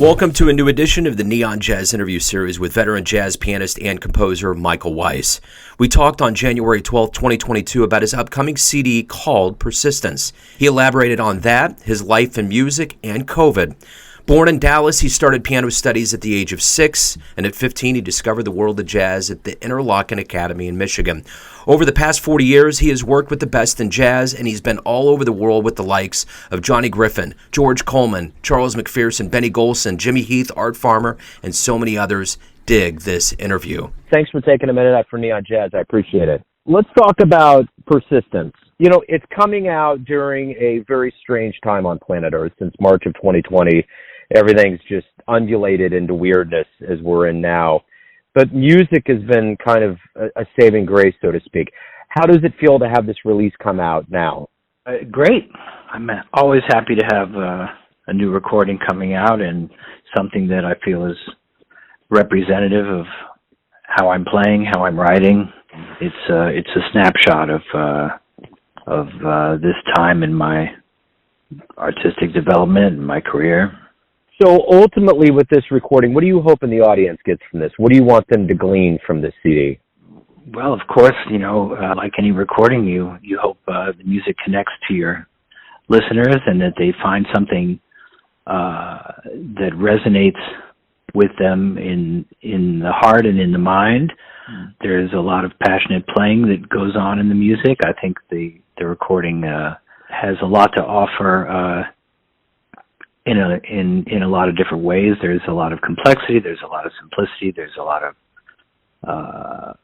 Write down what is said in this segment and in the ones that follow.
Welcome to a new edition of the Neon Jazz interview series with veteran jazz pianist and composer Michael Weiss. We talked on January 12, 2022 about his upcoming CD called Persistence. He elaborated on that, his life in music, and COVID. Born in Dallas, he started piano studies at the age of 6, and at 15 he discovered the world of jazz at the Interlochen Academy in Michigan. Over the past 40 years, he has worked with the best in jazz, and he's been all over the world with the likes of Johnny Griffin, George Coleman, Charles McPherson, Benny Golson, Jimmy Heath, Art Farmer, and so many others. Dig this interview. Thanks for taking a minute out for Neon Jazz. I appreciate it. Let's talk about Persistence. You know, it's coming out during a very strange time on planet Earth. Since March of 2020, everything's just undulated into weirdness as we're in now. But music has been kind of a saving grace, so to speak. How does it feel to have this release come out now? Great. I'm always happy to have a new recording coming out and something that I feel is representative of how I'm playing, how I'm writing. It's a snapshot of this time in my artistic development and my career. So ultimately with this recording, what do you hoping the audience gets from this? What do you want them to glean from this CD? Well, of course, like any recording, you hope the music connects to your listeners and that they find something that resonates with them in the heart and in the mind. There's a lot of passionate playing that goes on in the music. I think the recording has a lot to offer in a lot of different ways. There's a lot of complexity, there's a lot of simplicity, there's a lot of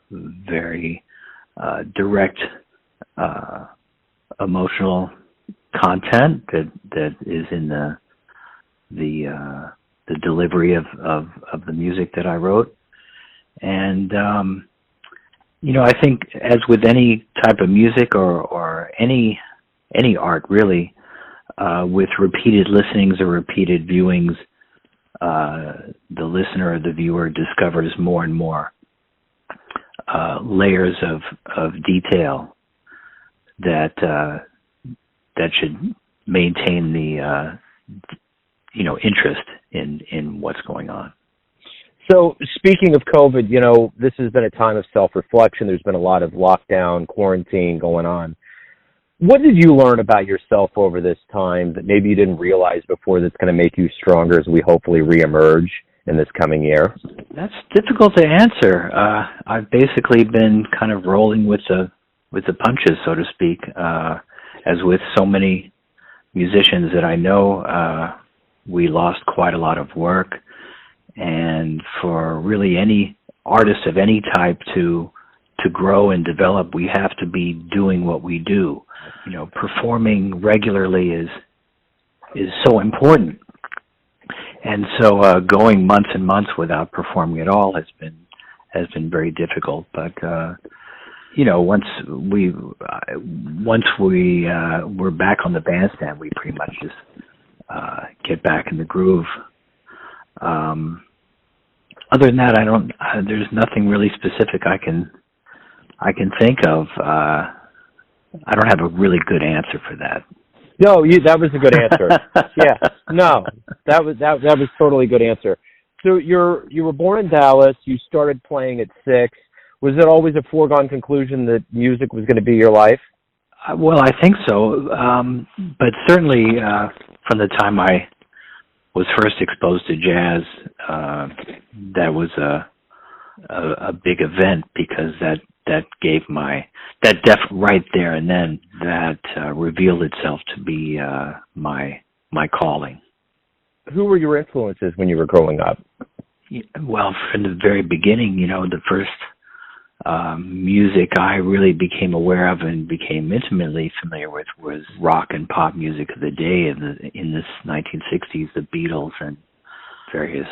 very direct emotional content that is in the delivery of the music that I wrote. And I think as with any type of music or any art really, with repeated listenings or repeated viewings, the listener or the viewer discovers more and more layers of detail that should maintain the interest in what's going on. So speaking of COVID, this has been a time of self-reflection. There's been a lot of lockdown, quarantine going on. What did you learn about yourself over this time that maybe you didn't realize before that's going to make you stronger as we hopefully reemerge in this coming year? That's difficult to answer. I've basically been kind of rolling with the punches, so to speak, as with so many musicians that I know. We lost quite a lot of work, and for really any artist of any type to grow and develop, we have to be doing what we do. Performing regularly is so important. And so going months and months without performing at all has been very difficult. But once we were back on the bandstand, we pretty much just get back in the groove. Other than that, there's nothing really specific I can think of. I don't have a really good answer for that. No, that was a good answer. Yeah, no, that was totally a good answer. So you were born in Dallas. You started playing at 6. Was it always a foregone conclusion that music was going to be your life? Well, I think so. But certainly from the time I was first exposed to jazz, that was a big event because that gave that right there and then that revealed itself to be my calling. Who were your influences when you were growing up? Well, from the very beginning, the first music I really became aware of and became intimately familiar with was rock and pop music of the day in the 1960s, the Beatles and various,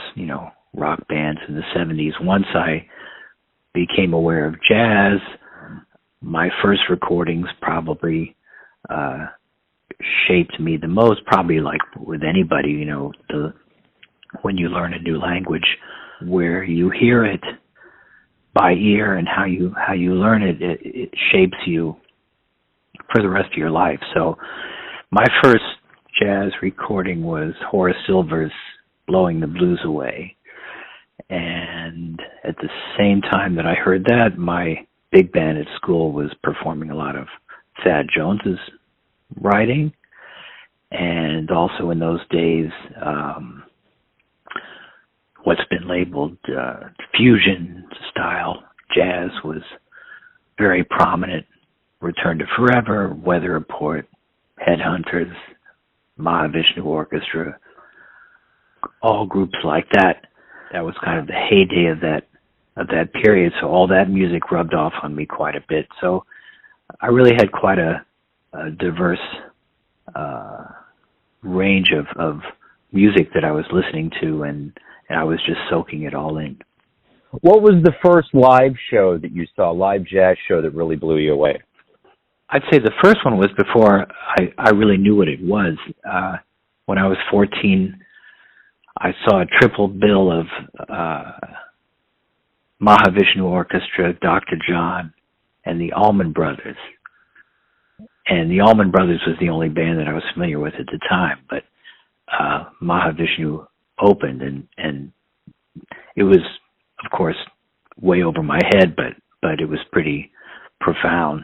rock bands in the 70s. Once I became aware of jazz, my first recordings probably shaped me the most, probably like with anybody, when you learn a new language, where you hear it by ear and how you learn it, it shapes you for the rest of your life. So my first jazz recording was Horace Silver's Blowing the Blues Away. And at the same time that I heard that, my big band at school was performing a lot of Thad Jones's writing. And also in those days, what's been labeled fusion style jazz was very prominent. Return to Forever, Weather Report, Headhunters, Mahavishnu Orchestra, all groups like that. That was kind of the heyday of that period. So all that music rubbed off on me quite a bit. So I really had quite a diverse range of music that I was listening to, and I was just soaking it all in. What was the first live show that you saw, live jazz show that really blew you away? I'd say the first one was before I really knew what it was. When I was 14, I saw a triple bill of Mahavishnu Orchestra, Dr. John, and the Allman Brothers. And the Allman Brothers was the only band that I was familiar with at the time, but Mahavishnu opened, and it was, of course, way over my head, but it was pretty profound.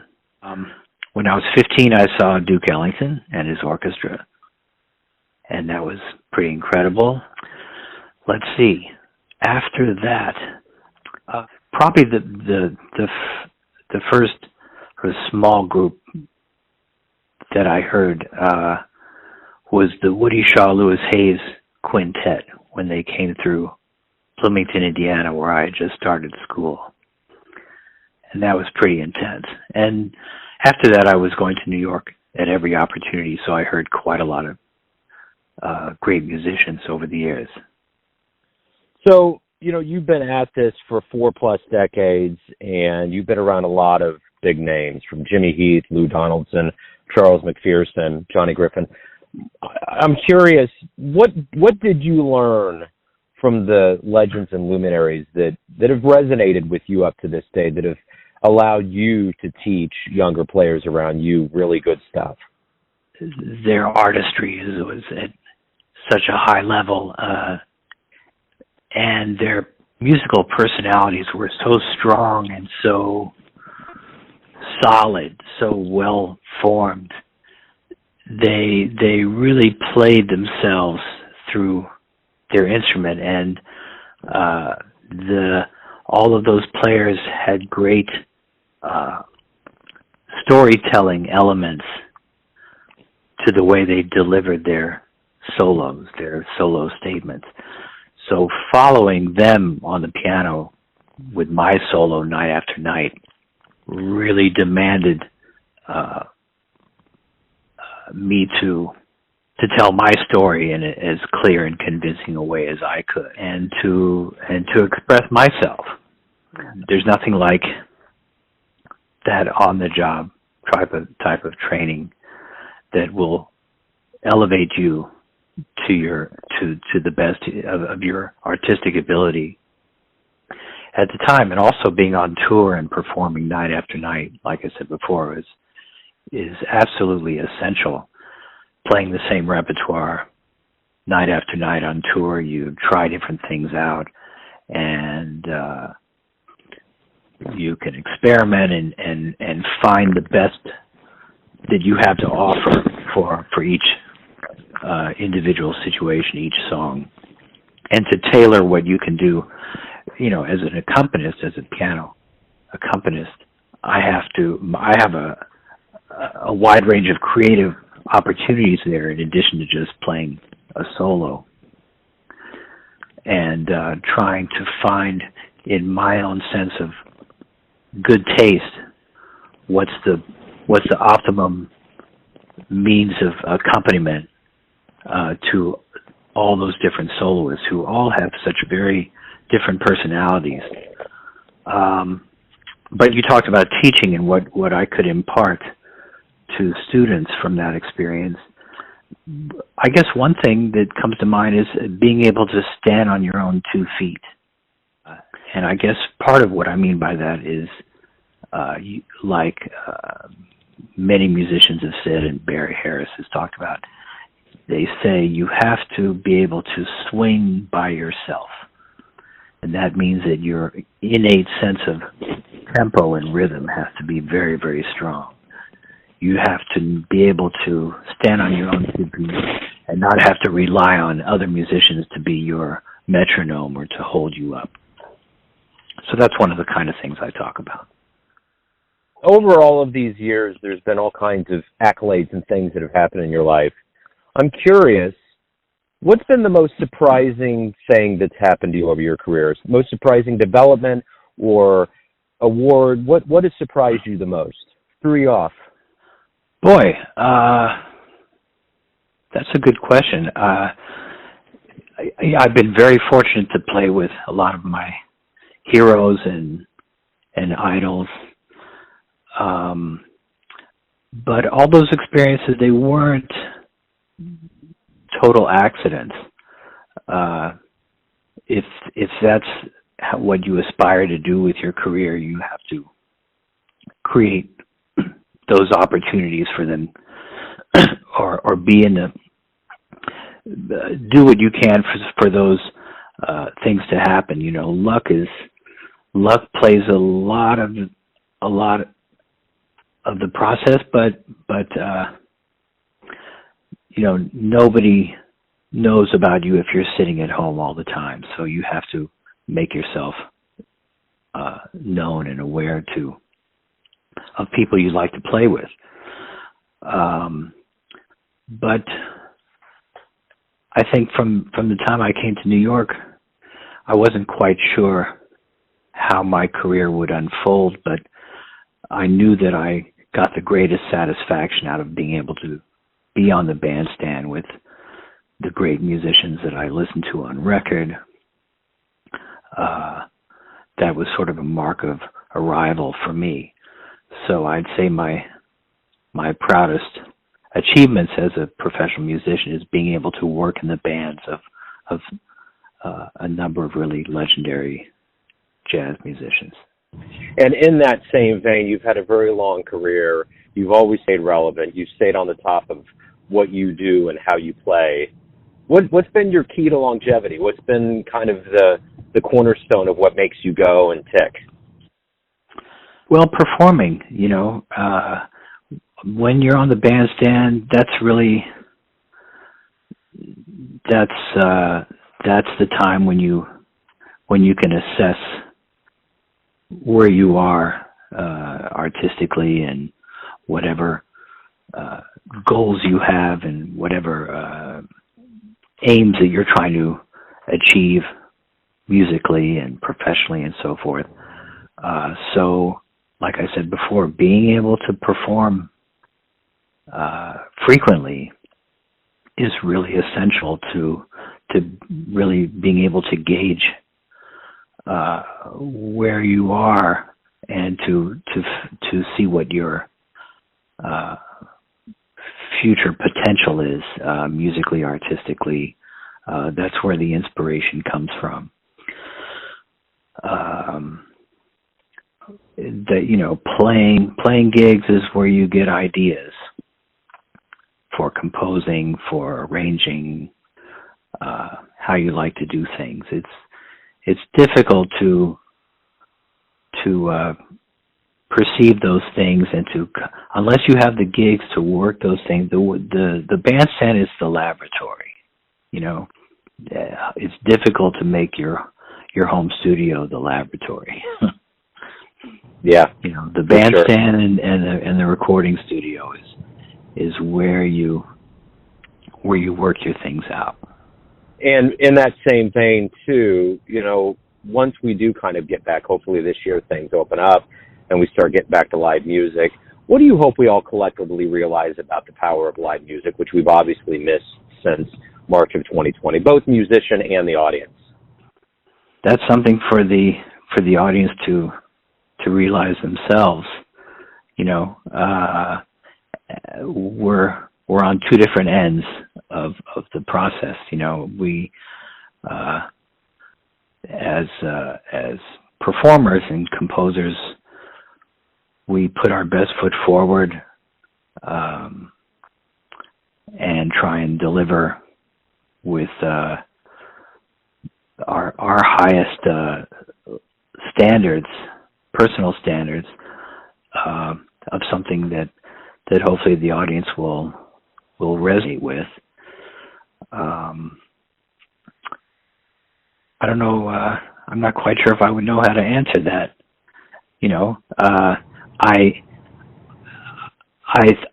When I was 15, I saw Duke Ellington and his orchestra, and that was pretty incredible. Let's see. After that, probably the first small group that I heard was the Woody Shaw Lewis Hayes Quintet when they came through Bloomington, Indiana, where I had just started school. And that was pretty intense. And after that, I was going to New York at every opportunity, so I heard quite a lot of great musicians over the years. So, you've been at this for 4+ decades, and you've been around a lot of big names, from Jimmy Heath, Lou Donaldson, Charles McPherson, Johnny Griffin. I'm curious, what did you learn from the legends and luminaries that have resonated with you up to this day, that have allowed you to teach younger players around you really good stuff? Their artistry was at such a high level, and their musical personalities were so strong and so solid, so well formed. They really played themselves through their instrument, and all of those players had great storytelling elements to the way they delivered their solos, their solo statements. So following them on the piano with my solo night after night really demanded me to tell my story in as clear and convincing a way as I could, and to express myself. There's nothing like that on the job type of training that will elevate you to the best of your artistic ability at the time. And also being on tour and performing night after night, like I said before, is absolutely essential. Playing the same repertoire night after night on tour, you try different things out, and you can experiment and find the best that you have to offer for each individual situation, each song, and to tailor what you can do. As an accompanist, as a piano accompanist, I have a wide range of creative opportunities there, in addition to just playing a solo, and trying to find, in my own sense of good taste, what's the optimum means of accompaniment to all those different soloists who all have such very different personalities. But you talked about teaching and what I could impart to students from that experience. I guess one thing that comes to mind is being able to stand on your own 2 feet. And I guess part of what I mean by that is, many musicians have said, and Barry Harris has talked about, they say you have to be able to swing by yourself. And that means that your innate sense of tempo and rhythm has to be very, very strong. You have to be able to stand on your own two feet and not have to rely on other musicians to be your metronome or to hold you up. So that's one of the kind of things I talk about. Over all of these years, there's been all kinds of accolades and things that have happened in your life. I'm curious, what's been the most surprising thing that's happened to you over your careers? Most surprising development or award? What has surprised you the most? Threw you off? Boy, that's a good question. I've been very fortunate to play with a lot of my heroes and idols. But all those experiences, they weren't total accidents. If that's what you aspire to do with your career, you have to create those opportunities for them, or be in do what you can for those things to happen. You know, luck plays a lot of the process, but you know, nobody knows about you if you're sitting at home all the time. So you have to make yourself known and aware of people you like to play with. But I think from the time I came to New York, I wasn't quite sure how my career would unfold, but I knew that I got the greatest satisfaction out of being able to be on the bandstand with the great musicians that I listened to on record. That was sort of a mark of arrival for me. So I'd say my proudest achievements as a professional musician is being able to work in the bands of a number of really legendary jazz musicians. And in that same vein, you've had a very long career. You've always stayed relevant. You've stayed on the top of what you do and how you play. What's been your key to longevity? What's been kind of the cornerstone of what makes you go and tick? Well, performing, you know, when you're on the bandstand, that's the time when you can assess where you are artistically and whatever goals you have and whatever aims that you're trying to achieve musically and professionally and so forth. So, like I said before, being able to perform frequently is really essential to really being able to gauge where you are and to see what your future potential is musically, artistically. That's where the inspiration comes from. That, you know, playing gigs is where you get ideas for composing, for arranging, how you like to do things. It's difficult to perceive those things and unless you have the gigs to work those things. The bandstand is the laboratory. You know, it's difficult to make your home studio the laboratory. Yeah, you know, the bandstand and the recording studio is where you work your things out. And in that same vein, too, you know, once we do kind of get back, hopefully this year things open up and we start getting back to live music, what do you hope we all collectively realize about the power of live music, which we've obviously missed since March of 2020, both musician and the audience? That's something for the audience to realize themselves. You know, we're on two different ends of the process. You know, we as performers and composers, we put our best foot forward and try and deliver with our highest standards, personal standards, of something that hopefully the audience will resonate with. I don't know. I'm not quite sure if I would know how to answer that.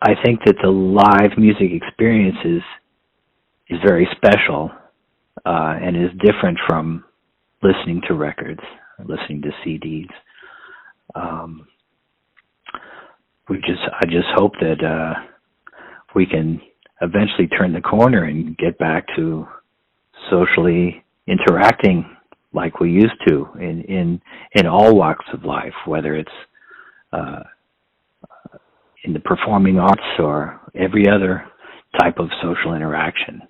I think that the live music experience is very special, and is different from listening to records, listening to CDs. I just hope that we can eventually turn the corner and get back to socially interacting like we used to in all walks of life, whether it's in the performing arts or every other type of social interaction.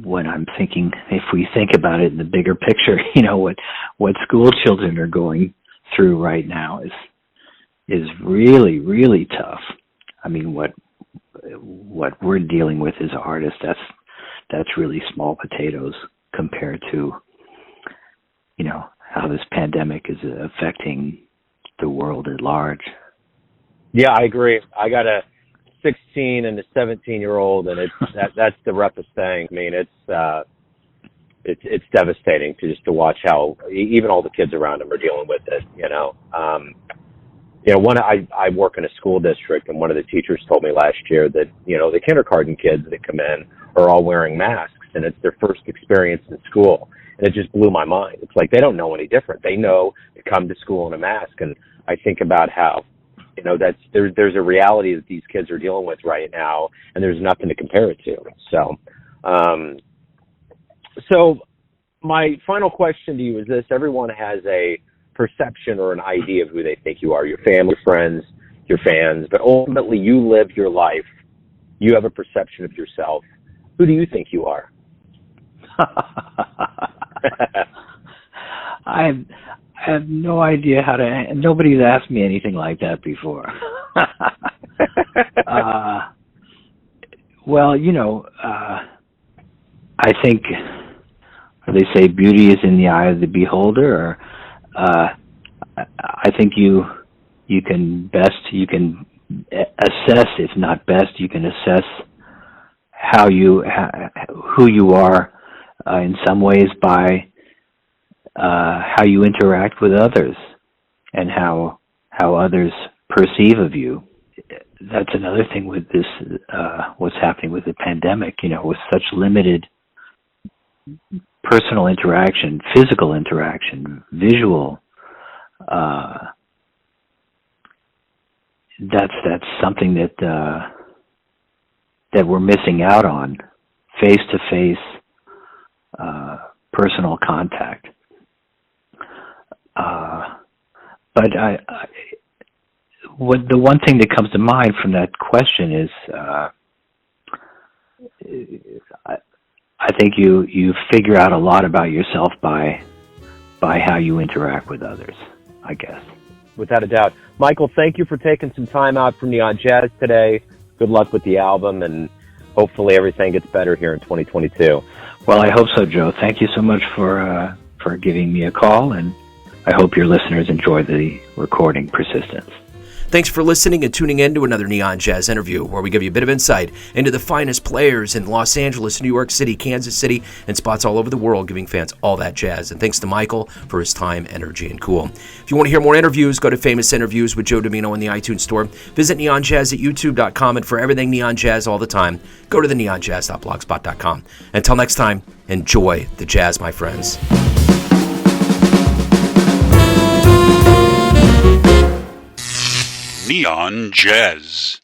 When I'm thinking, if we think about it in the bigger picture, what school children are going through right now is really, really tough. What we're dealing with as artists, that's really small potatoes compared to, how this pandemic is affecting the world at large. Yeah, I agree. I got a 16 and a 17-year-old, and that's the roughest thing. It's devastating to watch how even all the kids around them are dealing with it. I work in a school district, and one of the teachers told me last year that the kindergarten kids that come in are all wearing masks, and it's their first experience in school, and it just blew my mind. It's like they don't know any different. They know to come to school in a mask, and I think about how there's a reality that these kids are dealing with right now, and there's nothing to compare it to. So my final question to you is this: everyone has a perception or an idea of who they think you are, your family, friends, your fans, but ultimately you live your life. You have a perception of yourself. Who do you think you are? I have no idea how to. Nobody's asked me anything like that before. I think they say beauty is in the eye of the beholder. Or I think you can assess, if not best, you can assess who you are in some ways by how you interact with others and how others perceive of you. That's another thing with this, what's happening with the pandemic, with such limited personal interaction, physical interaction, visual. That's something that we're missing out on, face-to-face personal contact. But the one thing that comes to mind from that question is, I think you figure out a lot about yourself by how you interact with others, I guess. Without a doubt. Michael, thank you for taking some time out from Neon Jazz today. Good luck with the album, and hopefully everything gets better here in 2022. Well, I hope so, Joe. Thank you so much for giving me a call, and I hope your listeners enjoy the recording, Persistence. Thanks for listening and tuning in to another Neon Jazz interview, where we give you a bit of insight into the finest players in Los Angeles, New York City, Kansas City, and spots all over the world, giving fans all that jazz. And thanks to Michael for his time, energy, and cool. If you want to hear more interviews, go to Famous Interviews with Joe Domino in the iTunes Store. Visit neonjazz at youtube.com, and for everything Neon Jazz all the time, go to the neonjazz.blogspot.com. Until next time, enjoy the jazz, my friends. Neon Jazz.